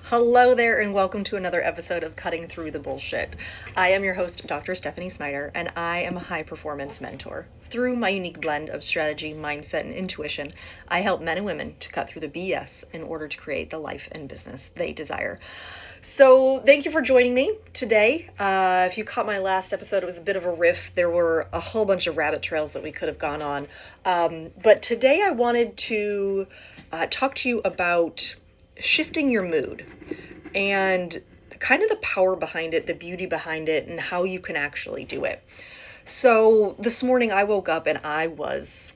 Hello there, and welcome to another episode of Cutting Through the Bullshit. I am your host, Dr. Stephanie Snyder, and I am a high performance mentor. Through my unique blend of strategy, mindset, and intuition, I help men and women to cut through the BS in order to create the life and business they desire. So, thank you for joining me today. If you caught my last episode, it was a bit of a riff. There were a whole bunch of rabbit trails that we could have gone on. But today I wanted to talk to you about shifting your mood and kind of the power behind it, the beauty behind it, and how you can actually do it. So this morning I woke up and I was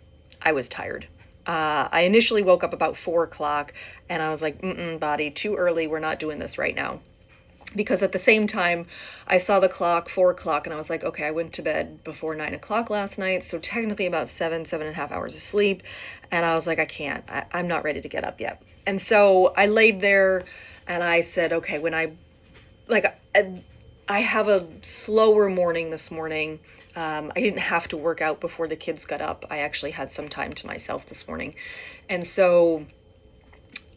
tired. I initially woke up about 4 o'clock and I was like, body, too early. We're not doing this right now. Because at the same time, I saw the clock, 4 o'clock, and I was like, okay, I went to bed before 9 o'clock last night. So technically about 7.5 hours of sleep. And I was like, I can't, I'm not ready to get up yet. And so I laid there and I said, okay, I have a slower morning this morning. I didn't have to work out before the kids got up. I actually had some time to myself this morning. And so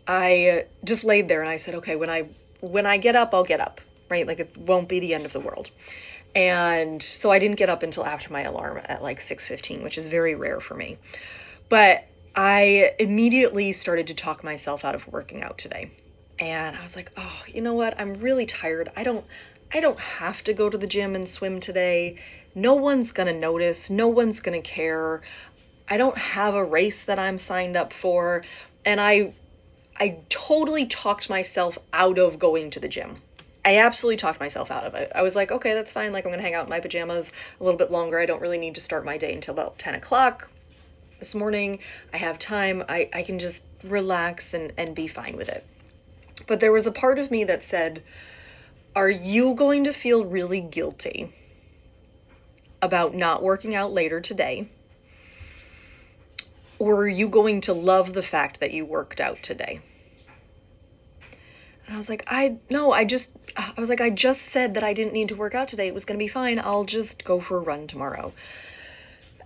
I just laid there and I said, okay, when I get up, I'll get up, right? Like it won't be the end of the world. And so I didn't get up until after my alarm at like 6:15, which is very rare for me. But I immediately started to talk myself out of working out today. And I was like, oh, you know what? I'm really tired. I don't have to go to the gym and swim today. No one's going to notice. No one's going to care. I don't have a race that I'm signed up for. And I totally talked myself out of going to the gym. I absolutely talked myself out of it. I was like, okay, that's fine. Like I'm going to hang out in my pajamas a little bit longer. I don't really need to start my day until about 10 o'clock. This morning, I have time, I can just relax and be fine with it. But there was a part of me that said, are you going to feel really guilty about not working out later today? Or are you going to love the fact that you worked out today? And I was like, I just said that I didn't need to work out today. It was going to be fine. I'll just go for a run tomorrow.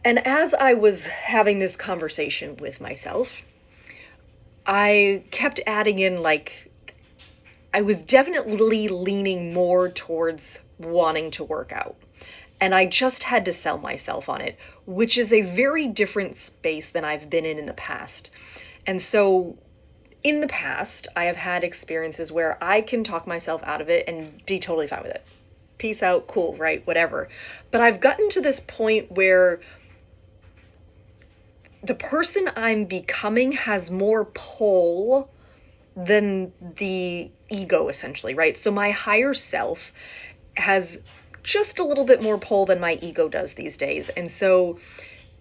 And as I was having this conversation with myself, I kept adding in, like, I was definitely leaning more towards wanting to work out. And I just had to sell myself on it, which is a very different space than I've been in the past. And so in the past, I have had experiences where I can talk myself out of it and be totally fine with it. Peace out, cool, right, whatever. But I've gotten to this point where the person I'm becoming has more pull than the ego, essentially, right? So my higher self has just a little bit more pull than my ego does these days. And so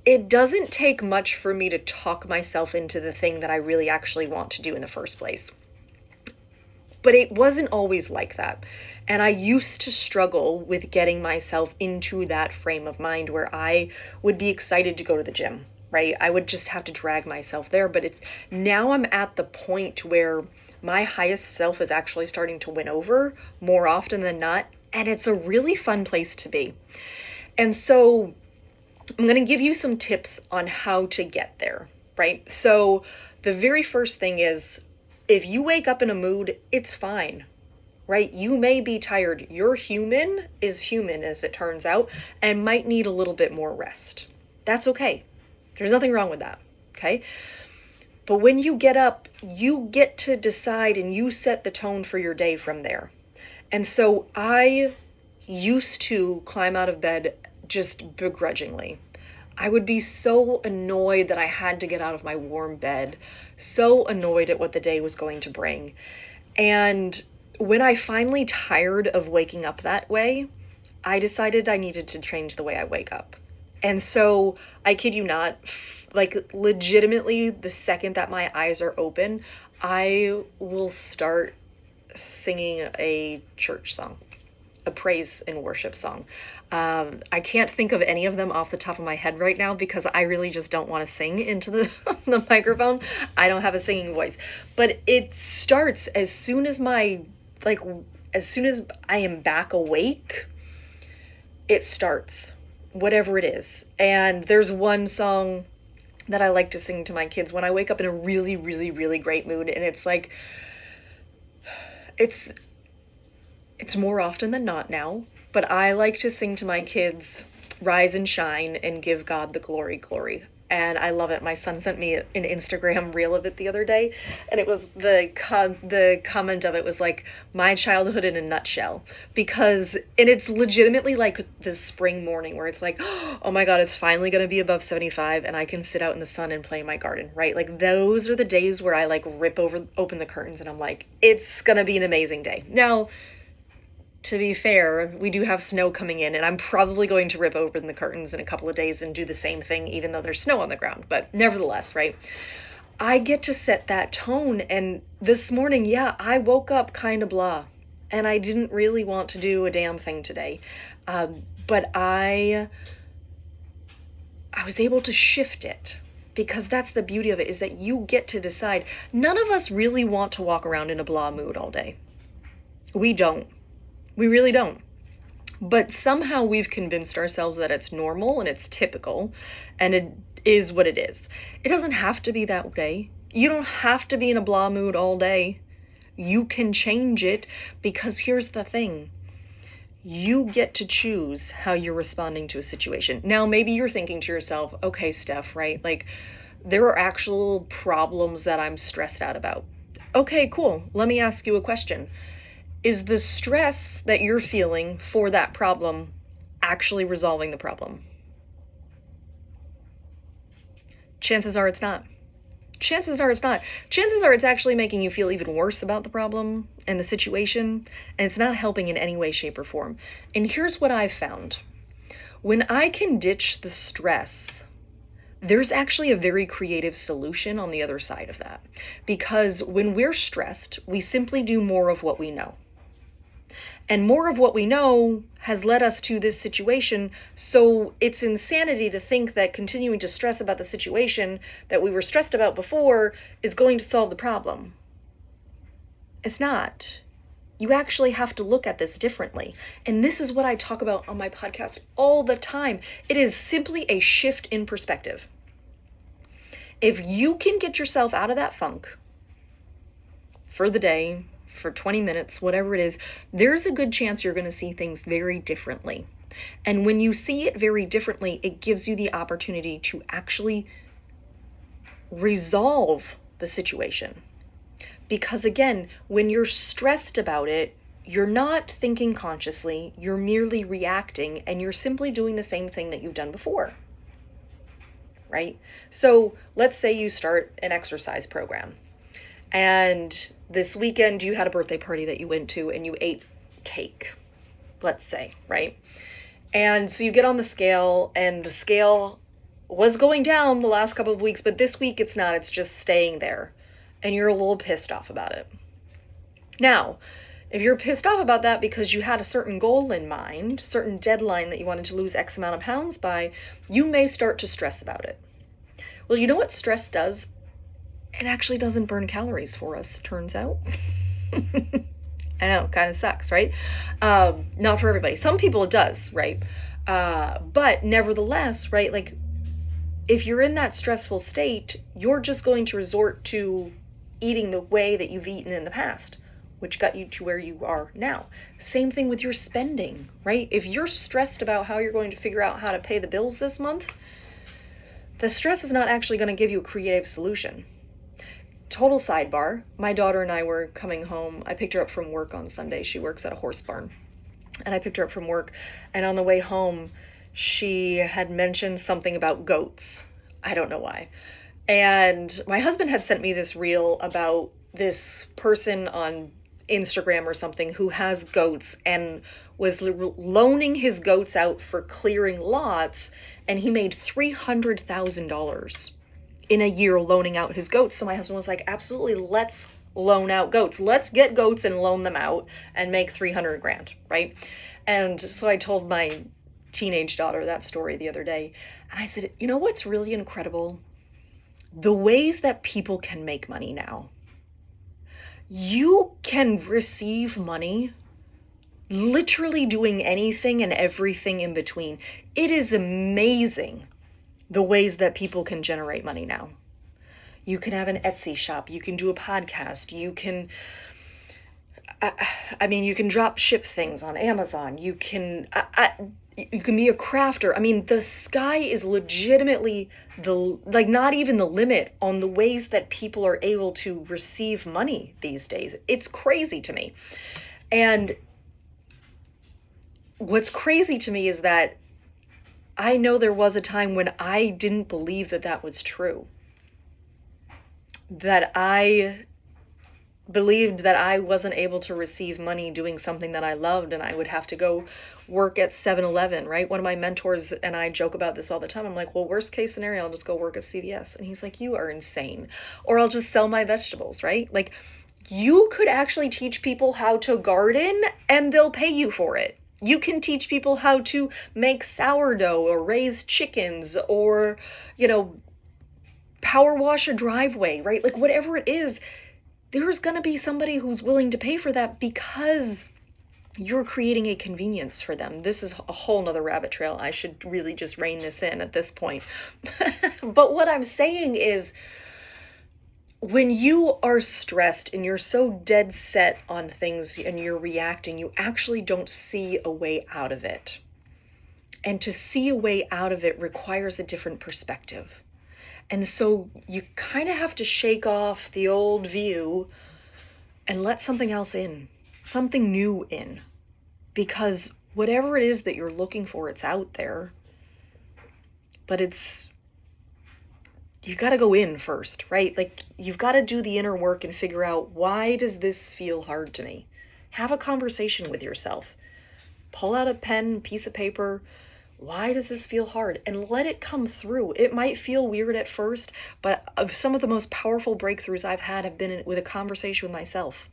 it doesn't take much for me to talk myself into the thing that I really actually want to do in the first place. But it wasn't always like that. And I used to struggle with getting myself into that frame of mind where I would be excited to go to the gym. Right? I would just have to drag myself there. But now I'm at the point where my highest self is actually starting to win over more often than not. And it's a really fun place to be. And so I'm going to give you some tips on how to get there, right? So the very first thing is, if you wake up in a mood, it's fine, right? You may be tired. Your human is human, as it turns out, and might need a little bit more rest. That's okay. There's nothing wrong with that, okay? But when you get up, you get to decide and you set the tone for your day from there. And so I used to climb out of bed just begrudgingly. I would be so annoyed that I had to get out of my warm bed, so annoyed at what the day was going to bring. And when I finally tired of waking up that way, I decided I needed to change the way I wake up. And so, I kid you not, like legitimately the second that my eyes are open, I will start singing a church song, a praise and worship song. I can't think of any of them off the top of my head right now because I really just don't want to sing into the microphone. I don't have a singing voice. But it starts as soon as as soon as I am back awake, it starts. Whatever it is. And there's one song that I like to sing to my kids when I wake up in a really, really, really great mood. And it's like, It's it's more often than not now, but I like to sing to my kids, "Rise and shine and give God the glory, glory." And I love it. My son sent me an Instagram reel of it the other day, and it was the comment of it was like my childhood in a nutshell. Because and it's legitimately like this spring morning where it's like, oh my God, it's finally gonna be above 75 and I can sit out in the sun and play in my garden, right? Like those are the days where I like open the curtains and I'm like, it's gonna be an amazing day. Now, to be fair, we do have snow coming in, and I'm probably going to rip open the curtains in a couple of days and do the same thing, even though there's snow on the ground. But nevertheless, right? I get to set that tone. And this morning, yeah, I woke up kind of blah, and I didn't really want to do a damn thing today. But I was able to shift it. Because that's the beauty of it, is that you get to decide. None of us really want to walk around in a blah mood all day. We don't. We really don't. But somehow we've convinced ourselves that it's normal and it's typical and it is what it is. It doesn't have to be that way. You don't have to be in a blah mood all day. You can change it, because here's the thing. You get to choose how you're responding to a situation. Now, maybe you're thinking to yourself, okay, Steph, right? Like, there are actual problems that I'm stressed out about. Okay, cool. Let me ask you a question. Is the stress that you're feeling for that problem actually resolving the problem? Chances are it's not. Chances are it's not. Chances are it's actually making you feel even worse about the problem and the situation, and it's not helping in any way, shape, or form. And here's what I've found. When I can ditch the stress, there's actually a very creative solution on the other side of that. Because when we're stressed, we simply do more of what we know. And more of what we know has led us to this situation. So it's insanity to think that continuing to stress about the situation that we were stressed about before is going to solve the problem. It's not. You actually have to look at this differently. And this is what I talk about on my podcast all the time. It is simply a shift in perspective. If you can get yourself out of that funk for the day, for 20 minutes, whatever it is, there's a good chance you're going to see things very differently. And when you see it very differently, it gives you the opportunity to actually resolve the situation. Because again, when you're stressed about it, you're not thinking consciously, you're merely reacting, and you're simply doing the same thing that you've done before. Right? So let's say you start an exercise program. And this weekend you had a birthday party that you went to and you ate cake, let's say, right? And so you get on the scale and the scale was going down the last couple of weeks, but this week it's not, it's just staying there. And you're a little pissed off about it. Now, if you're pissed off about that because you had a certain goal in mind, certain deadline that you wanted to lose X amount of pounds by, you may start to stress about it. Well, you know what stress does? It actually doesn't burn calories for us, turns out. I know, kind of sucks, right? Not for everybody. Some people it does, right? But nevertheless, right, like if you're in that stressful state, you're just going to resort to eating the way that you've eaten in the past, which got you to where you are now. Same thing with your spending, right? If you're stressed about how you're going to figure out how to pay the bills this month, the stress is not actually going to give you a creative solution. Total sidebar, my daughter and I were coming home. I picked her up from work on Sunday. She works at a horse barn. And I picked her up from work. And on the way home, she had mentioned something about goats. I don't know why. And my husband had sent me this reel about this person on Instagram or something who has goats and was loaning his goats out for clearing lots. And he made $300,000 in a year loaning out his goats. So my husband was like, absolutely, let's loan out goats. Let's get goats and loan them out and make 300 grand, right? And so I told my teenage daughter that story the other day. And I said, you know what's really incredible? The ways that people can make money now. You can receive money literally doing anything and everything in between. It is amazing the ways that people can generate money now. You can have an Etsy shop, you can do a podcast, you can I mean, you can drop ship things on Amazon. You can be a crafter. I mean, the sky is legitimately like not even the limit on the ways that people are able to receive money these days. It's crazy to me. And what's crazy to me is that I know there was a time when I didn't believe that that was true. That I believed that I wasn't able to receive money doing something that I loved, and I would have to go work at 7-Eleven, right? One of my mentors and I joke about this all the time. I'm like, well, worst case scenario, I'll just go work at CVS. And he's like, you are insane. Or I'll just sell my vegetables, right? Like, you could actually teach people how to garden and they'll pay you for it. You can teach people how to make sourdough or raise chickens or, you know, power wash a driveway, right? Like, whatever it is, there's going to be somebody who's willing to pay for that because you're creating a convenience for them. This is a whole nother rabbit trail. I should really just rein this in at this point. But what I'm saying is, when you are stressed and you're so dead set on things and you're reacting, you actually don't see a way out of it. And to see a way out of it requires a different perspective. And so you kind of have to shake off the old view and let something else in, something new in. Because whatever it is that you're looking for, it's out there. But you got to go in first, right? Like, you've got to do the inner work and figure out, why does this feel hard to me? Have a conversation with yourself. Pull out a pen, piece of paper. Why does this feel hard? And let it come through. It might feel weird at first, but some of the most powerful breakthroughs I've had have been with a conversation with myself.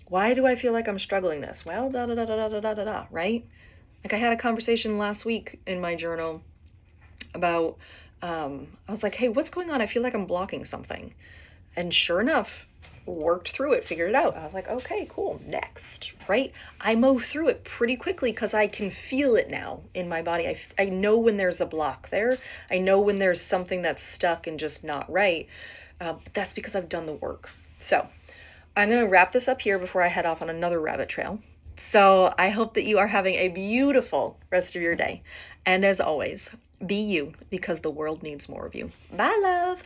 Why do I feel like I'm struggling this? Well, da da da da da da da da, right? Like, I had a conversation last week in my journal about, I was like, hey, what's going on? I feel like I'm blocking something. And sure enough, worked through it, figured it out. I was like, okay, cool, next, right? I move through it pretty quickly because I can feel it now in my body. I know when there's a block there. I know when there's something that's stuck and just not right. That's because I've done the work. So I'm going to wrap this up here before I head off on another rabbit trail. So I hope that you are having a beautiful rest of your day. And as always, be you, because the world needs more of you. Bye, love.